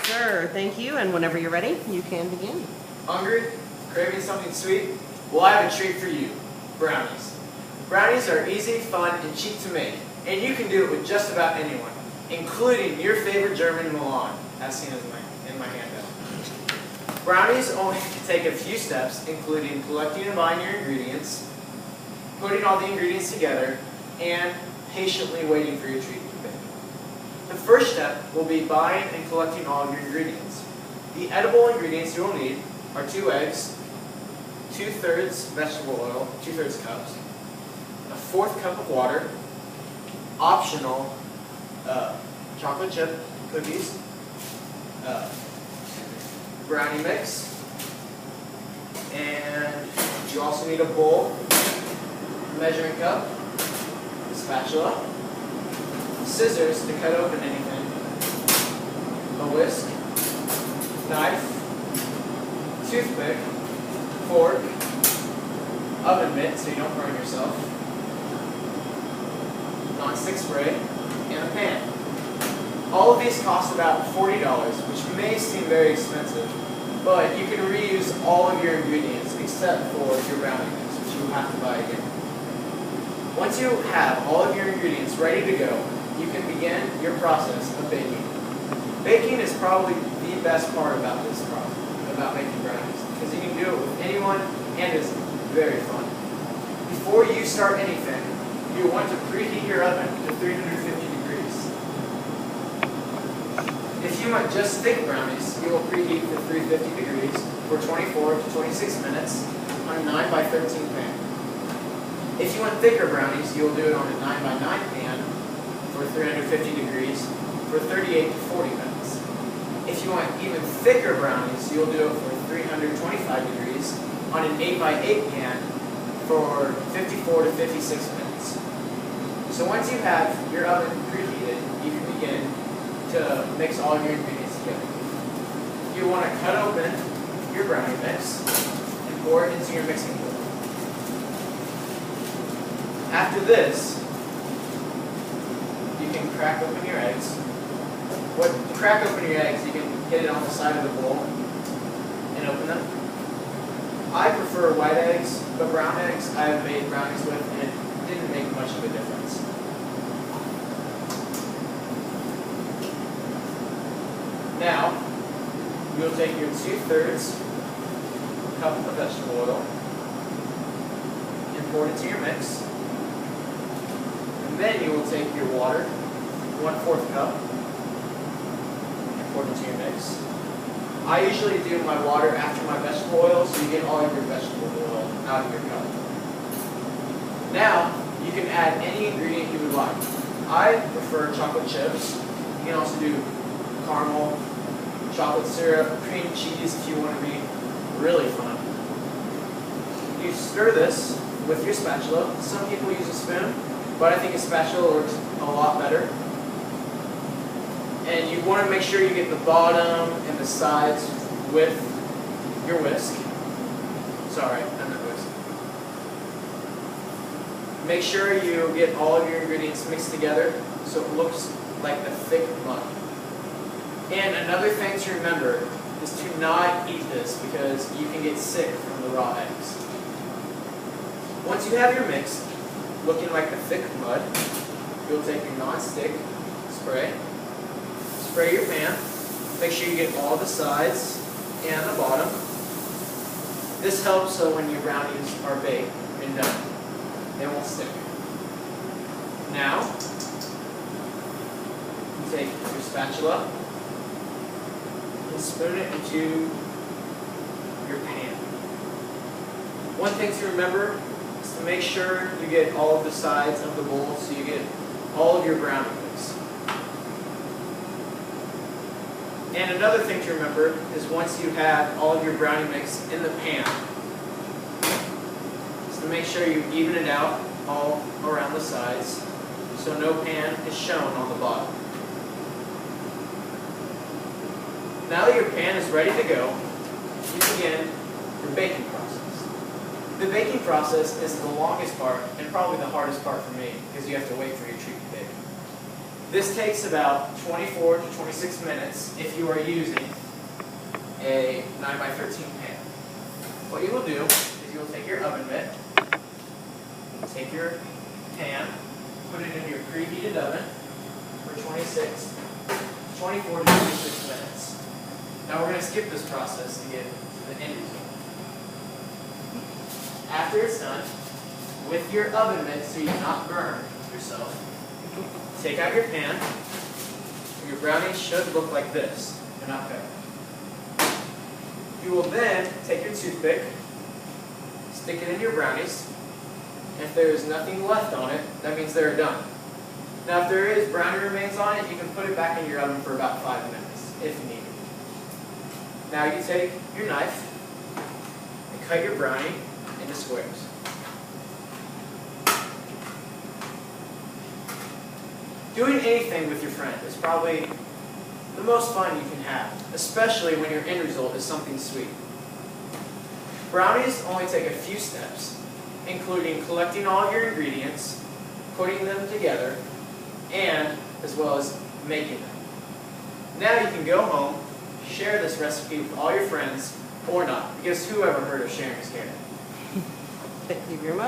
Sure, thank you. And whenever you're ready, you can begin. Hungry? Craving something sweet? Well, I have a treat for you. Brownies. Brownies are easy, fun, and cheap to make, and you can do it with just about anyone, including your favorite German Milan, as seen in my handout. Brownies only take a few steps, including collecting and buying your ingredients, putting all the ingredients together, and patiently waiting for your treat to bake. The first step will be buying and collecting all of your ingredients. The edible ingredients you will need are 2 eggs, 2/3 vegetable oil, 2/3 cups, a 1/4 cup of water, optional chocolate chip cookies, brownie mix, and you also need a bowl, measuring cup, a spatula, scissors to cut open anything, a whisk, knife, toothpick, fork, oven mitt so you don't burn yourself, non-stick spray, and a pan. All of these cost about $40, which may seem very expensive, but you can reuse all of your ingredients except for your brownie mix, which you will have to buy again. Once you have all of your ingredients ready to go, you can begin your process of baking. Baking is probably the best part about this process, about making brownies, because you can do it with anyone and it's very fun. Before you start anything, you want to preheat your oven to 350 degrees. If you want just thick brownies, you will preheat to 350 degrees for 24 to 26 minutes on a 9 by 13 pan. If you want thicker brownies, you will do it on a 9 by 9 pan for 350 degrees for 38 to 40 minutes. If you want even thicker brownies, you'll do it for 325 degrees on an 8 by 8 pan for 54 to 56 minutes. So once you have your oven preheated, you can begin to mix all of your ingredients together. You want to cut open your brownie mix and pour it into your mixing bowl. After this, you can crack open your eggs. To crack open your eggs, you can hit it on the side of the bowl and open them. I prefer white eggs, but brown eggs I have made brownies with and it didn't make much of a difference. Now, you'll take your 2/3 cup of vegetable oil and pour it into your mix. And then you will take your water, 1/4 cup, and pour it into your mix. I usually do my water after my vegetable oil, so you get all of your vegetable oil out of your cup. Now, you can add any ingredient you would like. I prefer chocolate chips. You can also do caramel, chocolate syrup, cream cheese if you want to be really fun. You stir this with your spatula. Some people use a spoon, but I think a spatula works a lot better. And you want to make sure you get the bottom and the sides with your whisk. Sorry, not the whisk. Make sure you get all of your ingredients mixed together so it looks like a thick mud. And another thing to remember is to not eat this because you can get sick from the raw eggs. Once you have your mix looking like a thick mud, you'll take your non-stick spray, spray your pan, make sure you get all the sides and the bottom. This helps so when your brownies are baked and done, they won't stick. Now, you take your spatula and spoon it into your pan. One thing to remember is to make sure you get all of the sides of the bowl so you get all of your brownie mix. And another thing to remember is once you have all of your brownie mix in the pan, is to make sure you even it out all around the sides so no pan is shown on the bottom. Now that your pan is ready to go, you begin your baking process. The baking process is the longest part and probably the hardest part for me because you have to wait for your treat to bake. This takes about 24 to 26 minutes if you are using a 9x13 pan. What you will do is you will take your oven mitt, take your pan, put it in your preheated oven for 24 to 26 minutes. Now we're going to skip this process to get to the end result. After it's done, with your oven mitt so you do not burn yourself, take out your pan. Your brownies should look like this. They're not covered. You will then take your toothpick, stick it in your brownies. If there is nothing left on it, that means they're done. Now if there is brownie remains on it, you can put it back in your oven for about 5 minutes, if needed. Now you take your knife and cut your brownie into squares. Doing anything with your friend is probably the most fun you can have, especially when your end result is something sweet. Brownies only take a few steps, including collecting all of your ingredients, putting them together, and as well as making them. Now you can go home, share this recipe with all your friends, or not, because who ever heard of sharing is caring? Thank you very much.